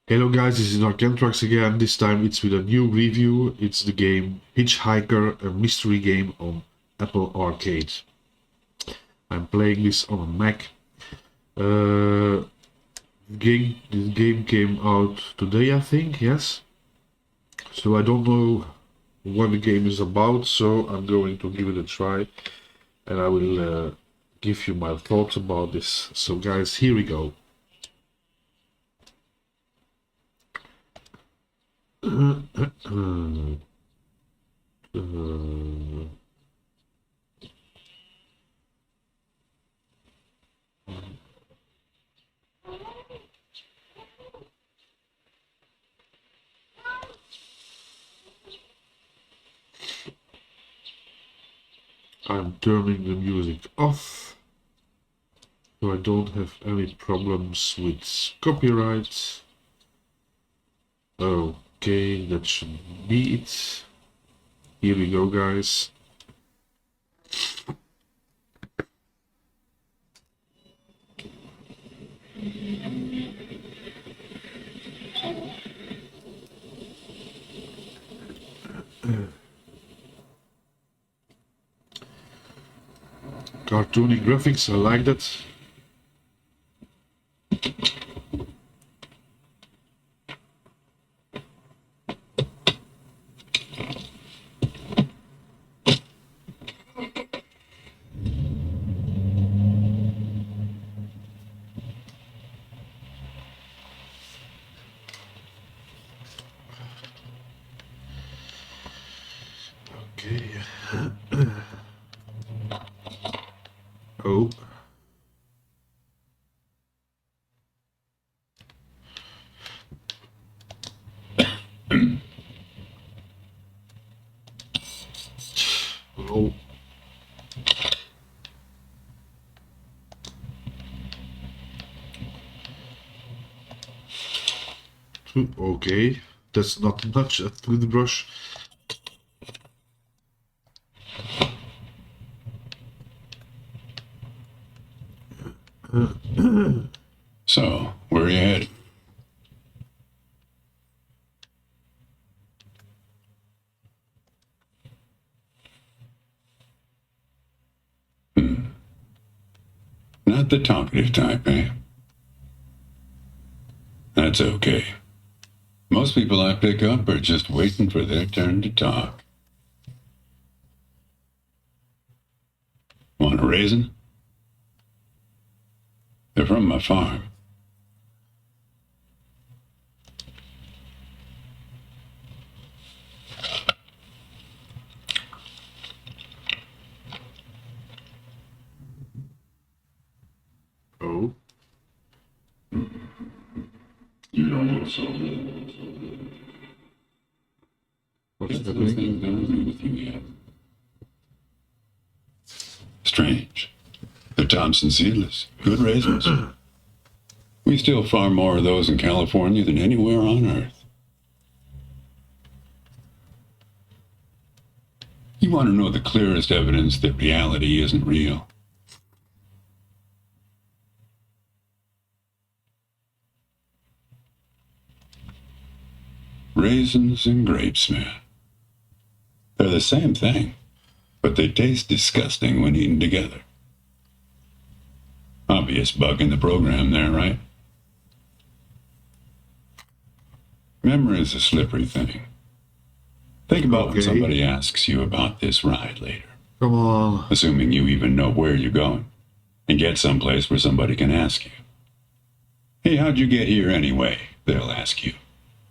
Hello guys, this is Arcantrax again. This time it's with a new review. It's the game Hitchhiker, a mystery game on Apple Arcade. I'm playing this on a Mac. This game came out today, I think, yes. So I don't know what the game is about, so I'm going to give it a try. And I will give you my thoughts about this. So guys, here we go. I'm turning the music off, so I don't have any problems with copyright. Okay, that should be it. Here we go, guys. Cartoony graphics, I like that. Okay. Oh. Oh. Okay, that's not much a toothbrush. So, where are you headed? Not the talkative type, eh? That's okay. Most people I pick up are just waiting for their turn to talk. Want a raisin? They're from my farm. Oh. You don't look so What's happening? with you yet. Strange. They're Thompson seedless. Good raisins. We still farm more of those in California than anywhere on Earth. You want to know the clearest evidence that reality isn't real? Raisins and grapes, man. They're the same thing, but they taste disgusting when eaten together. Obvious bug in the program there, right? Memory is a slippery thing. Think about when somebody asks you about this ride later. Come on. Assuming you even know where you're going, and get someplace where somebody can ask you. Hey, how'd you get here anyway? They'll ask you.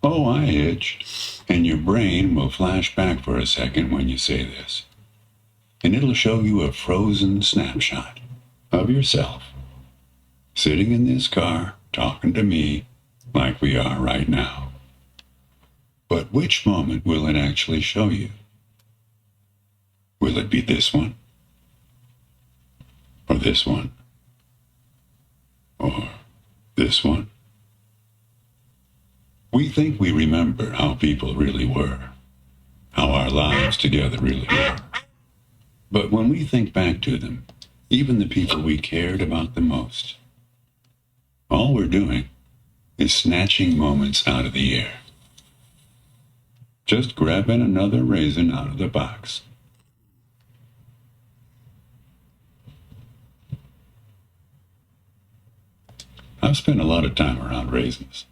Oh, I hitched. And your brain will flash back for a second when you say this. And it'll show you a frozen snapshot of yourself sitting in this car talking to me like we are right now. But which moment will it actually show you? Will it be this one? Or this one? Or this one? We think we remember how people really were, how our lives together really were. But when we think back to them, even the people we cared about the most, all we're doing is snatching moments out of the air. Just grabbing another raisin out of the box. I've spent a lot of time around raisins.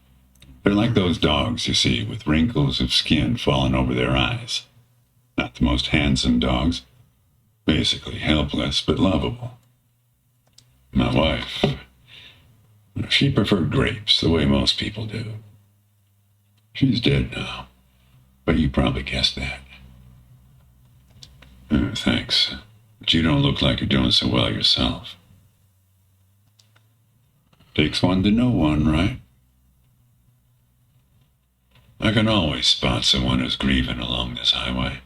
They're like those dogs you see with wrinkles of skin falling over their eyes. Not the most handsome dogs. Basically helpless but lovable. My wife, she preferred grapes the way most people do. She's dead now, but you probably guessed that. Thanks, but you don't look like you're doing so well yourself. Takes one to know one, right? I can always spot someone who's grieving along this highway.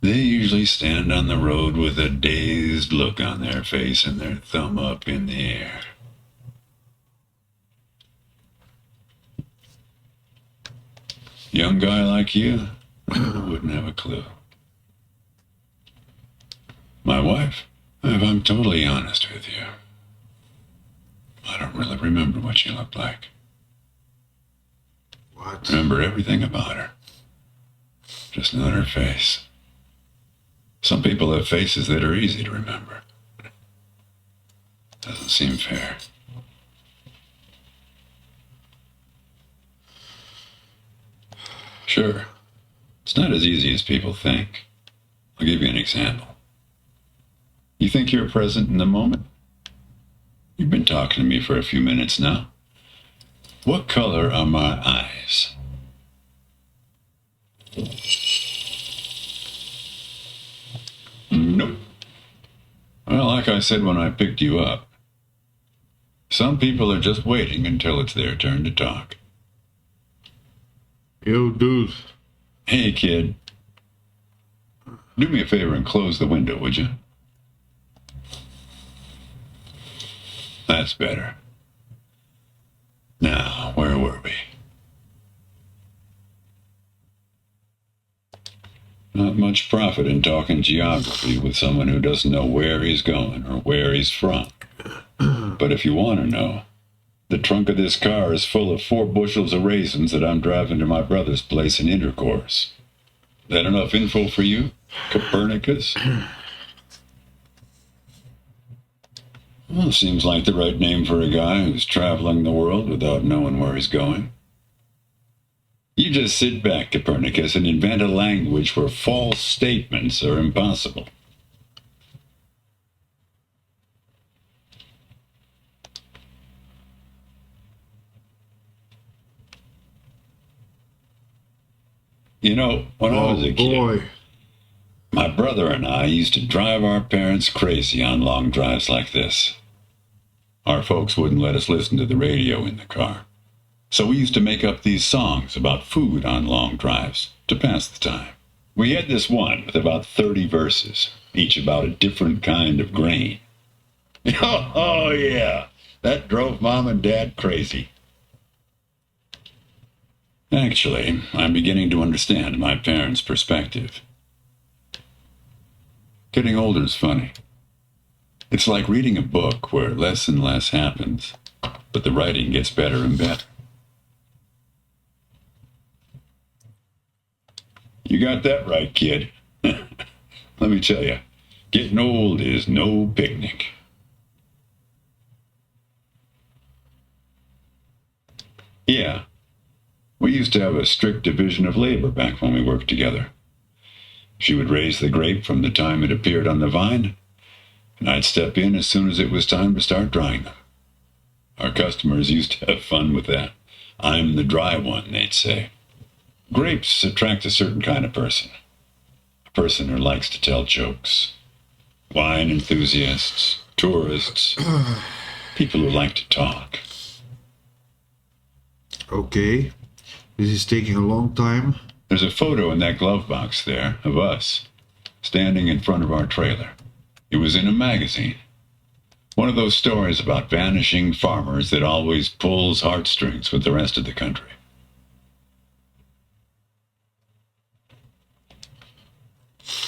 They usually stand on the road with a dazed look on their face and their thumb up in the air. Young guy like you wouldn't have a clue. My wife, if I'm totally honest with you, I don't really remember what she looked like. What? Remember everything about her. Just not her face. Some people have faces that are easy to remember. Doesn't seem fair. Sure, it's not as easy as people think. I'll give you an example. You think you're present in the moment? You've been talking to me for a few minutes now. What color are my eyes? Nope. Well, like I said when I picked you up, some people are just waiting until it's their turn to talk. Yo, dude. Hey, kid. Do me a favor and close the window, would you? That's better. Now, where were we? Not much profit in talking geography with someone who doesn't know where he's going or where he's from. But if you want to know, the trunk of this car is full of 4 bushels of raisins that I'm driving to my brother's place in Intercourse. Is that enough info for you, Copernicus? Well, seems like the right name for a guy who's traveling the world without knowing where he's going. You just sit back, Copernicus, and invent a language where false statements are impossible. You know, when I was a kid, my brother and I used to drive our parents crazy on long drives like this. Our folks wouldn't let us listen to the radio in the car. So we used to make up these songs about food on long drives to pass the time. We had this one with about 30 verses, each about a different kind of grain. Oh yeah, that drove Mom and Dad crazy. Actually, I'm beginning to understand my parents' perspective. Getting older is funny. It's like reading a book where less and less happens, but the writing gets better and better. You got that right, kid. Let me tell you, getting old is no picnic. Yeah, we used to have a strict division of labor back when we worked together. She would raise the grape from the time it appeared on the vine, and I'd step in as soon as it was time to start drying them. Our customers used to have fun with that. I'm the dry one, they'd say. Grapes attract a certain kind of person. A person who likes to tell jokes. Wine enthusiasts, tourists, people who like to talk. Okay. This is taking a long time. There's a photo in that glove box there of us, standing in front of our trailer. It was in a magazine. One of those stories about vanishing farmers that always pulls heartstrings with the rest of the country.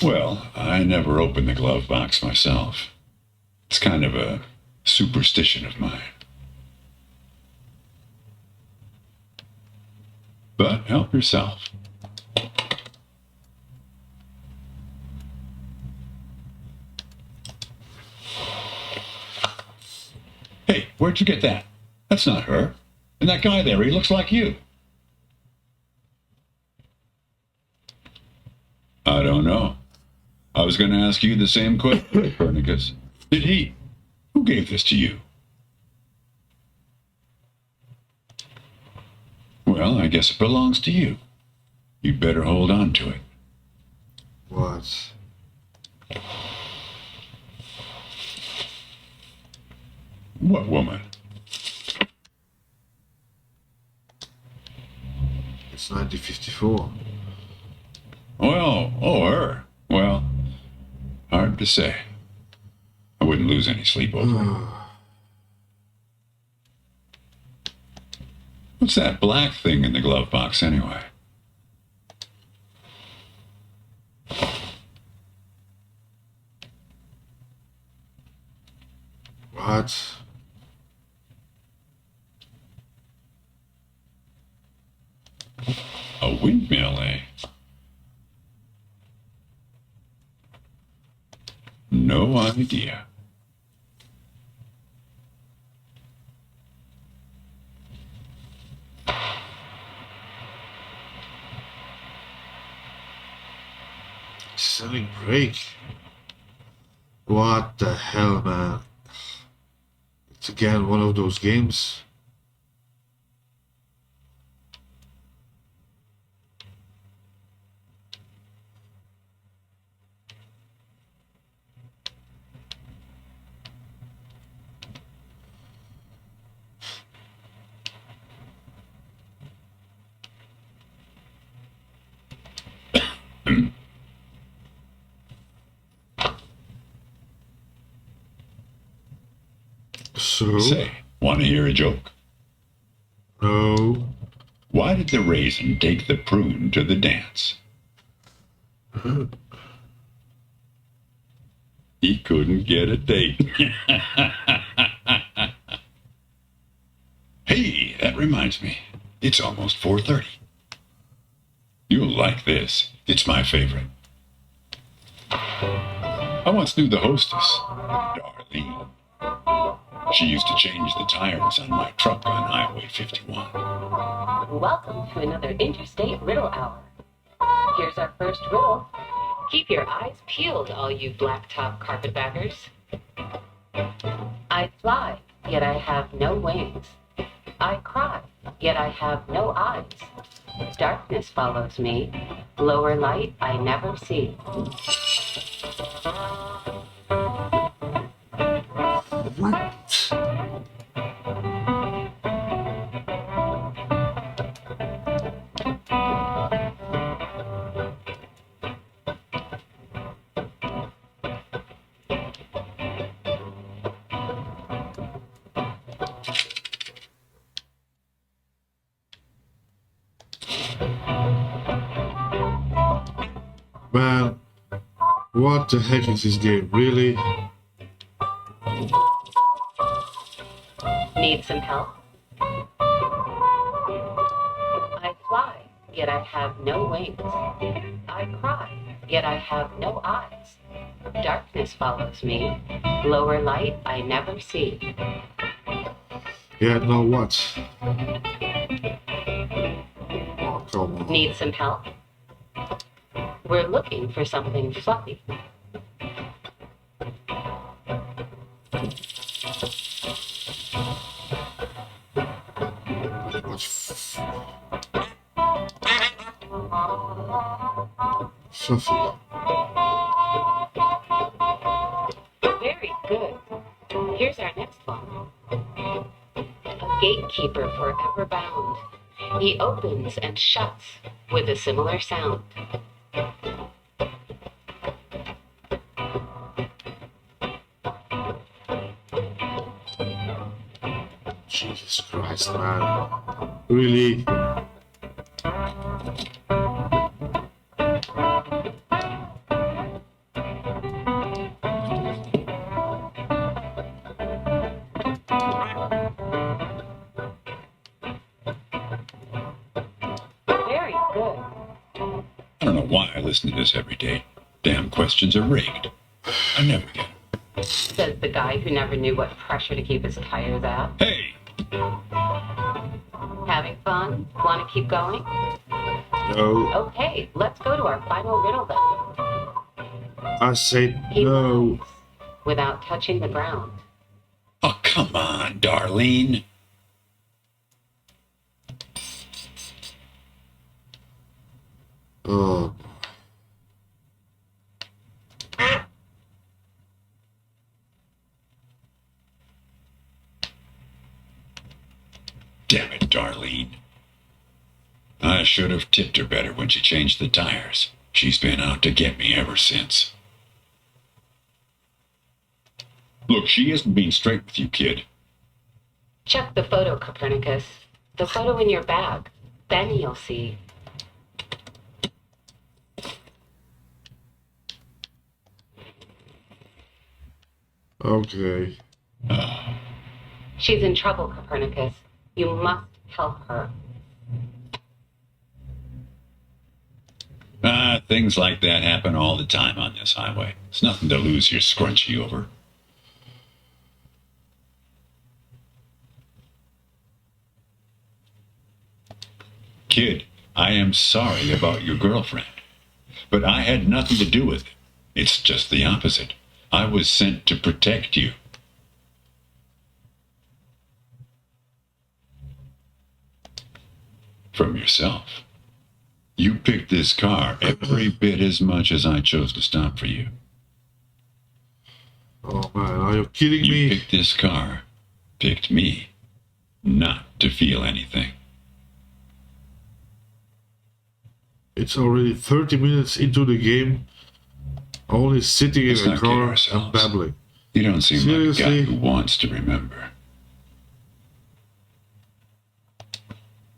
Well, I never opened the glove box myself. It's kind of a superstition of mine. but help yourself. Hey, where'd you get that? That's not her. And that guy there, he looks like you. I don't know. I was going to ask you the same question, Copernicus. Did he? Who gave this to you? Well, I guess it belongs to you. You'd better hold on to it. What? What woman? It's 1954. Well, oh, her. Well, hard to say. I wouldn't lose any sleep over it. What's that black thing in the glove box anyway? What? A windmill, eh? No idea. Selling break. What the hell, man? It's again one of those games. So? Say, want to hear a joke? No. Why did the raisin take the prune to the dance? He couldn't get a date. Hey, that reminds me. It's almost 4:30. You'll like this. It's my favorite. I once knew the hostess, Darlene. She used to change the tires on my truck on Highway 51. Welcome to another Interstate Riddle Hour. Here's our first riddle. Keep your eyes peeled, all you blacktop carpetbaggers. I fly, yet I have no wings. I cry, yet I have no eyes. Darkness follows me. Lower light I never see. What? Man, what the heck is this game? Really? Need some help? I fly, yet I have no wings. I cry, yet I have no eyes. Darkness follows me. Lower light I never see. Yeah, now what? Oh, come on. Need some help? We're looking for something fluffy. What's fluffy? Very good. Here's our next one. A gatekeeper forever bound. He opens and shuts with a similar sound. Jesus Christ, man. Really? don't know why I listen to this every day. Damn questions are rigged. I never get them. Says the guy who never knew what pressure to keep his tires at. Hey! Having fun? Want to keep going? No. Okay, let's go to our final riddle then. I said He no. lies without touching the ground. Oh, come on, Darlene. Oh. Damn it, Darlene. I should have tipped her better when she changed the tires. She's been out to get me ever since. Look, she isn't being straight with you, kid. Check the photo, Copernicus. The photo in your bag. Then you'll see. Okay. She's in trouble, Copernicus. You must help her. Things like that happen all the time on this highway. It's nothing to lose your scrunchie over. Kid, I am sorry about your girlfriend, but I had nothing to do with it. It's just the opposite. I was sent to protect you. From yourself. You picked this car every bit as much as I chose to stop for you. Oh man, are you kidding You me? picked this car, picked me, not to feel anything. It's already 30 minutes into the game. Only sitting in Let's a not kid car and ourselves. babbling. You don't seem like a guy Seriously? who wants to remember.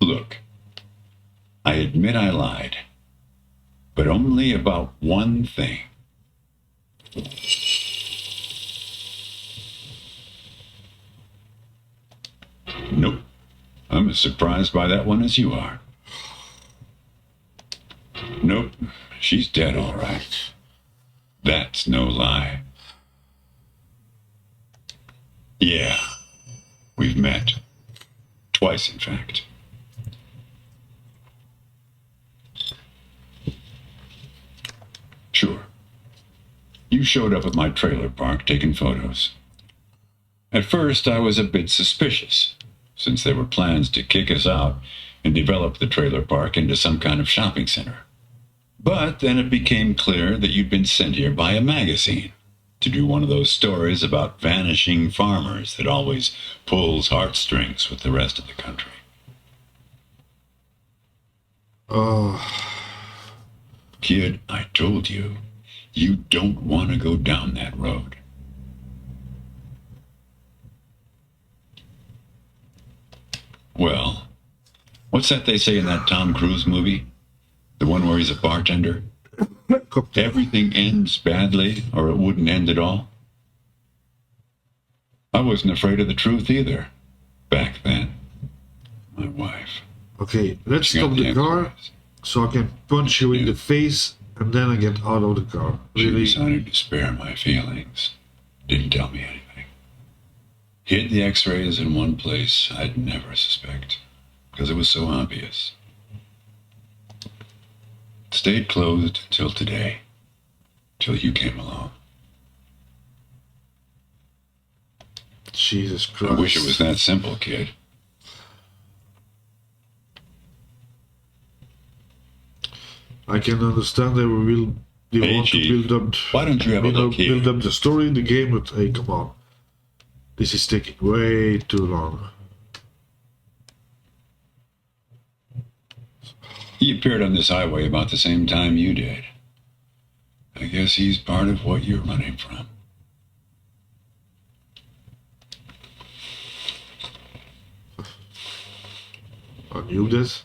Look, I admit I lied, but only about one thing. Nope. I'm as surprised by that one as you are. Nope. She's dead, all right. That's no lie. Yeah. We've met. Twice, in fact. Sure. You showed up at my trailer park taking photos. At first, I was a bit suspicious, since there were plans to kick us out and develop the trailer park into some kind of shopping center. But then it became clear that you'd been sent here by a magazine to do one of those stories about vanishing farmers that always pulls heartstrings with the rest of the country. Oh, Kid, I told you, you don't want to go down that road. Well, what's that they say in that Tom Cruise movie? The one where he's a bartender? Everything ends badly, or it wouldn't end at all. I wasn't afraid of the truth either, back then. My wife. okay, let's She got stop the car influence. so I can punch you in the face and then I get out of the car. She Really? decided to spare my feelings. Didn't tell me anything. Hid the x-rays in one place I'd never suspect, because it was so obvious. Stayed closed till today, till you came along. Jesus Christ. I wish it was that simple, kid. I can understand they will they Hey, want Chief, to build up why don't you have a look here? build up the story in the game, but hey, come on. This is taking way too long. He appeared on this highway about the same time you did. I guess he's part of what you're running from. I knew this.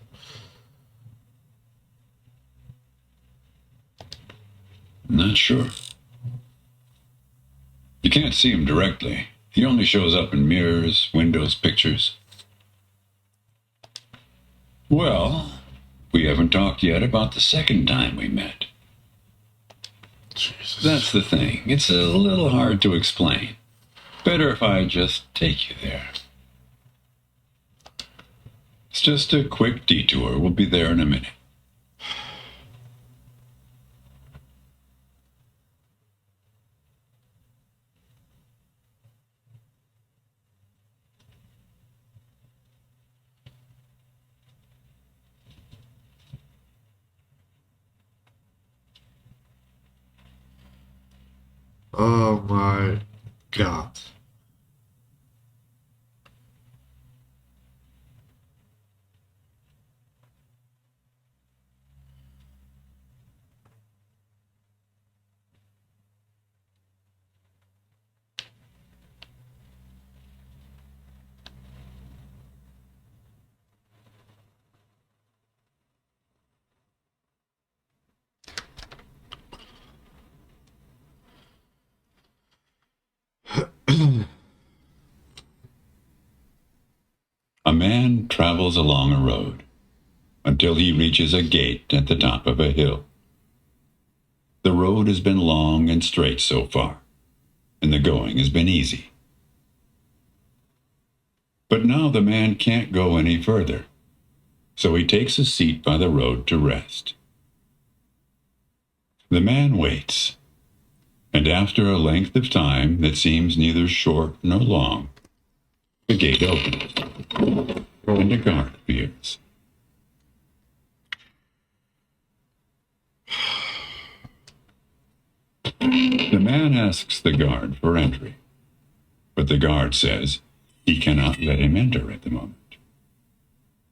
Not sure. You can't see him directly. He only shows up in mirrors, windows, pictures. Well, We haven't talked yet about the second time we met. Jesus. That's the thing. It's a little hard to explain. Better if I just take you there. It's just a quick detour. We'll be there in a minute. Oh my god. A man travels along a road until he reaches a gate at the top of a hill. The road has been long and straight so far, and the going has been easy. But now the man can't go any further, so he takes a seat by the road to rest. The man waits, and after a length of time that seems neither short nor long, the gate opens, and a guard appears. The man asks the guard for entry, but the guard says he cannot let him enter at the moment.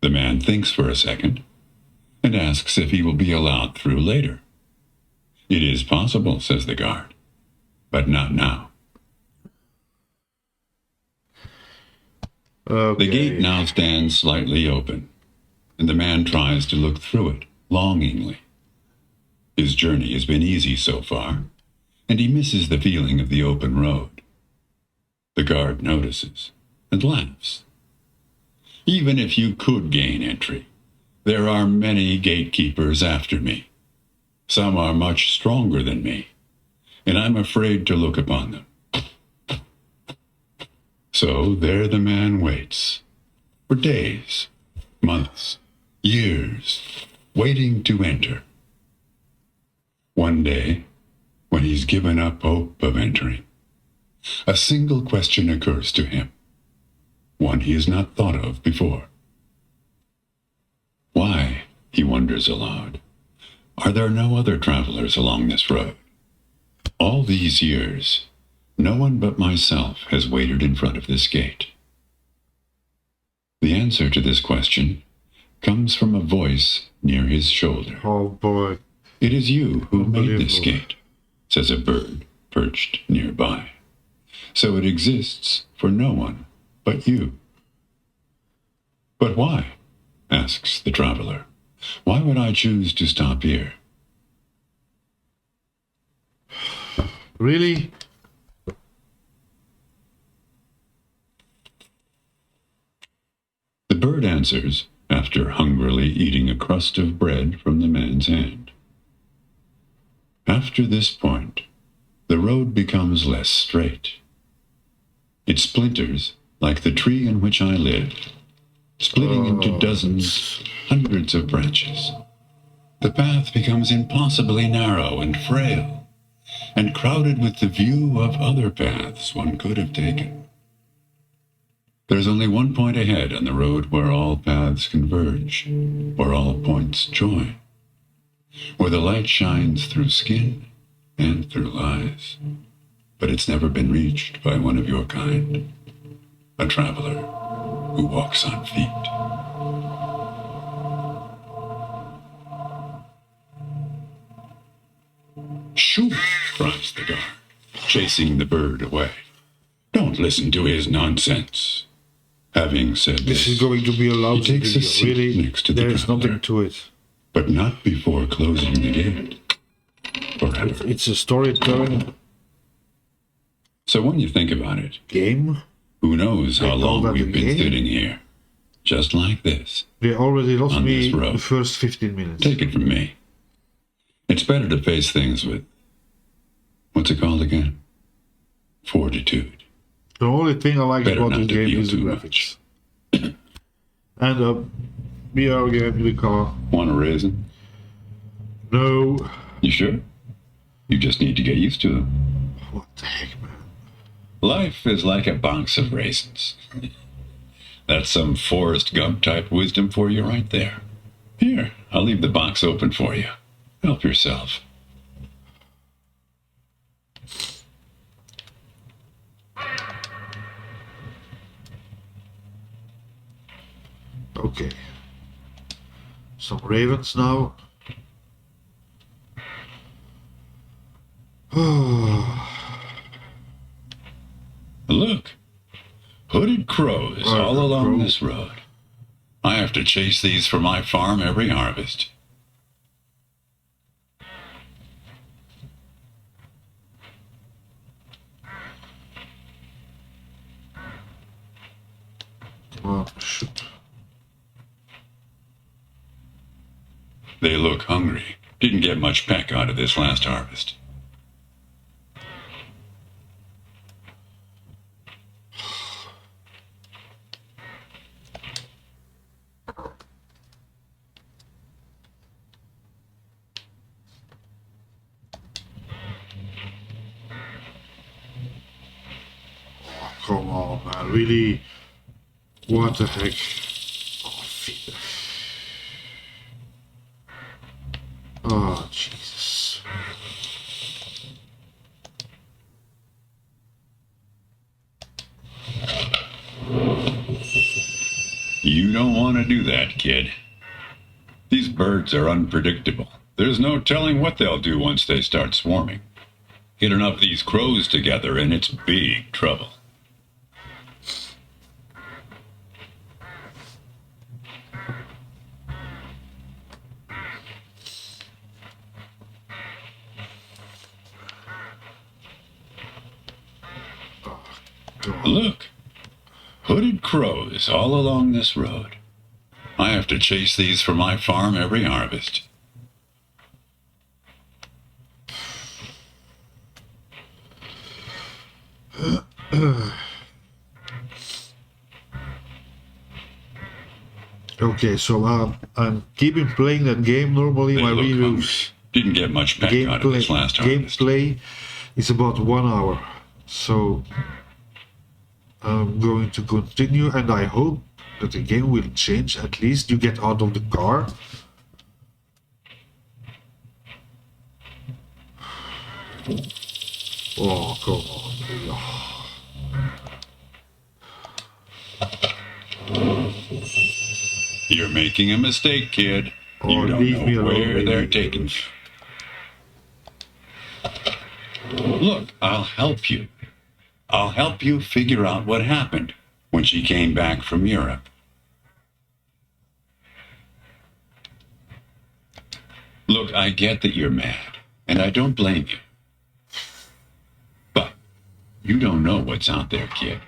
The man thinks for a second and asks if he will be allowed through later. It is possible, says the guard, but not now. Okay. The gate now stands slightly open, and the man tries to look through it longingly. His journey has been easy so far, and he misses the feeling of the open road. The guard notices and laughs. Even if you could gain entry, there are many gatekeepers after me. Some are much stronger than me, and I'm afraid to look upon them. So there the man waits, for days, months, years, waiting to enter. One day, when he's given up hope of entering, a single question occurs to him, one he has not thought of before. Why, he wonders aloud, are there no other travelers along this road? All these years, no one but myself has waited in front of this gate. The answer to this question comes from a voice near his shoulder. Oh boy. It is you who made this Unbelievable. gate, says a bird perched nearby. So it exists for no one but you. But why? Asks the traveler. Why would I choose to stop here? Really? The bird answers after hungrily eating a crust of bread from the man's hand. After this point, the road becomes less straight. It splinters like the tree in which I live, splitting into dozens, hundreds of branches. The path becomes impossibly narrow and frail, and crowded with the view of other paths one could have taken. There's only one point ahead on the road where all paths converge, where all points join, where the light shines through skin and through lies. But it's never been reached by one of your kind, a traveler who walks on feet. Shoo! Cries the guard, chasing the bird away. Don't listen to his nonsense. Having said This this, is going to be a lousy he takes a video. seat Really? next to the There is traveler. nothing to it. but not before closing the gate. Forever. It's a storytelling So when you think about it, game. who knows They how call long that a we've been game? sitting here, just like this. They already lost On me this road. the first 15 minutes. Take it from me. It's better to face things with, what's it called again? Fortitude. The only thing I like Better about not this to game feel is the too graphics. And we are again in the car. Want a raisin? No. You sure? You just need to get used to them. What the heck, man? Life is like a box of raisins. That's some Forrest Gump type wisdom for you right there. Here, I'll leave the box open for you. Help yourself. Okay. Some ravens now. Look, hooded crows Oh, all along crow. this road. I have to chase these for my farm every harvest. Oh, shoot. They look hungry. Didn't get much peck out of this last harvest. Come on, man. Really? What the heck? Oh, oh Jesus. You don't want to do that, kid. These birds are unpredictable. There's no telling what they'll do once they start swarming. Get enough of these crows together and it's big trouble. Look, hooded crows all along this road. I have to chase these for my farm every harvest. Okay, so I'm keeping playing that game. Normally, They my look hungry. reviews Didn't get much peck out of this last harvest. gameplay is about 1 hour. So I'm going to continue, and I hope that the game will change. At least you get out of the car. Oh, come on. You're making a mistake, kid. Oh, You don't leave me know alone, where leave they're me taking you. Look, I'll help you. I'll help you figure out what happened when she came back from Europe. Look, I get that you're mad, and I don't blame you. But you don't know what's out there, kid.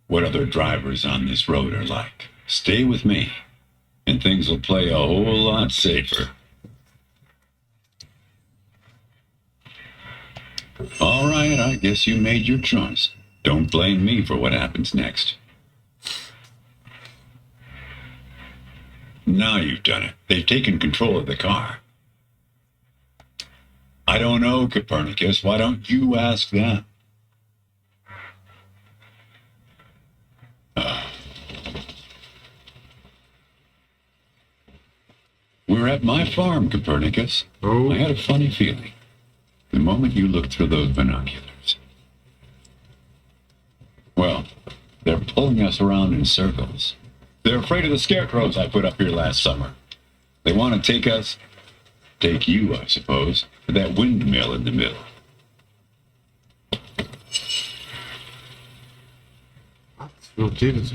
What other drivers on this road are like. Stay with me, and things will play a whole lot safer. All right, I guess you made your choice. Don't blame me for what happens next. Now you've done it. They've taken control of the car. I don't know, Copernicus. Why don't you ask them? We're at my farm, Copernicus. Oh. I had a funny feeling the moment you looked through those binoculars. Well, they're pulling us around in circles. They're afraid of the scarecrows I put up here last summer. They want to take you, I suppose, to that windmill in the middle. What? You did it.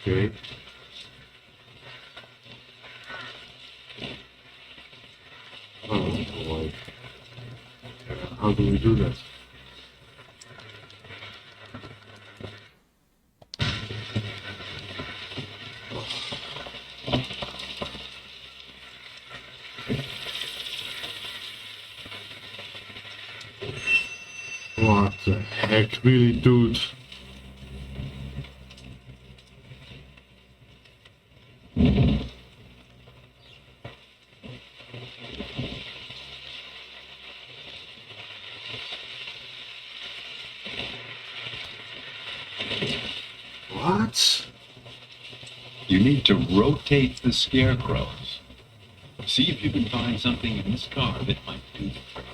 Okay. Oh boy. How do we do that? Mac, really, dude. What? You need to rotate the scarecrows. See if you can find something in this car that might do the trick.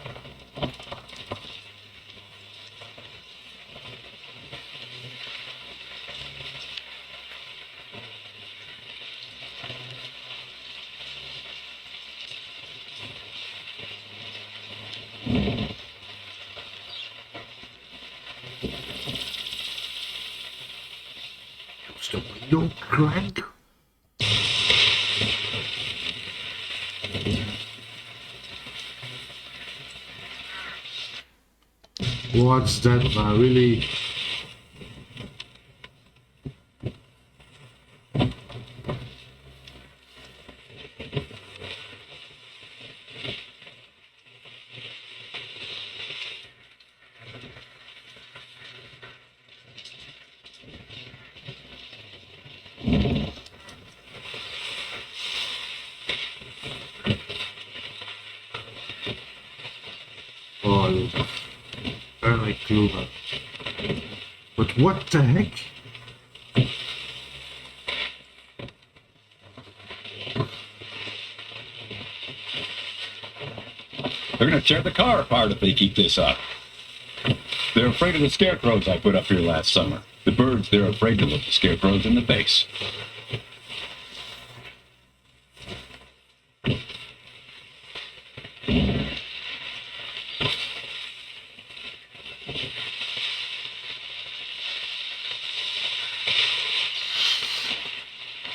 Use the window crank? What's that, man? Really? Oh, apparently clue, but what the heck? They're gonna tear the car apart if they keep this up. They're afraid of the scarecrows I put up here last summer. The birds, they're afraid to look the scarecrows in the face.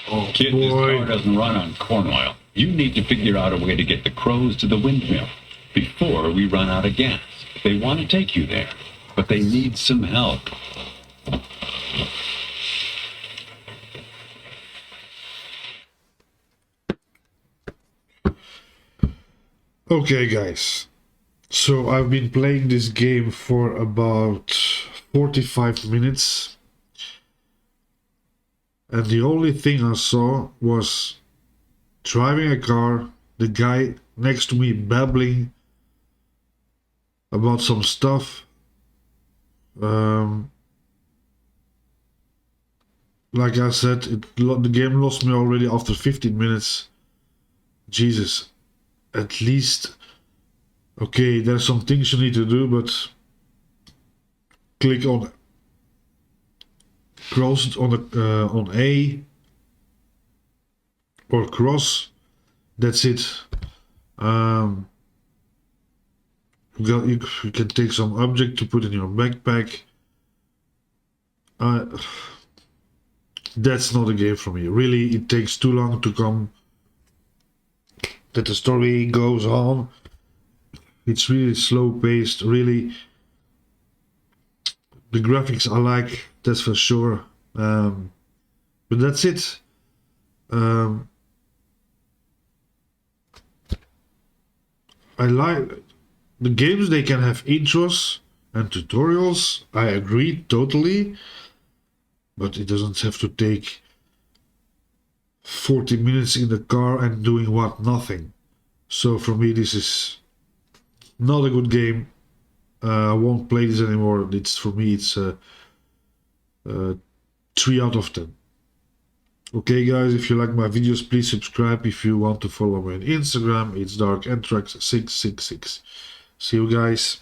Oh Kid, this boy. car doesn't run on corn oil. You need to figure out a way to get the crows to the windmill before we run out of gas. They want to take you there, but they need some help. Okay, guys. So I've been playing this game for about 45 minutes. And the only thing I saw was driving a car, the guy next to me babbling about some stuff. Like I said, the game lost me already after 15 minutes. Jesus. At least, okay, there's some things you need to do, but click on cross on A or cross. That's it. You can take some object to put in your backpack. That's not a game for me. Really, it takes too long to come. That the story goes on. It's really slow paced. Really, the graphics I like, that's for sure. But that's it. I like the games. They can have intros and tutorials. I agree totally. But it doesn't have to take 40 minutes in the car and doing what? Nothing. So for me, this is not a good game. I won't play this anymore. For me, it's a 3 out of 10. Okay, guys, if you like my videos, please subscribe. If you want to follow me on Instagram, it's darkanthrax666. See you guys.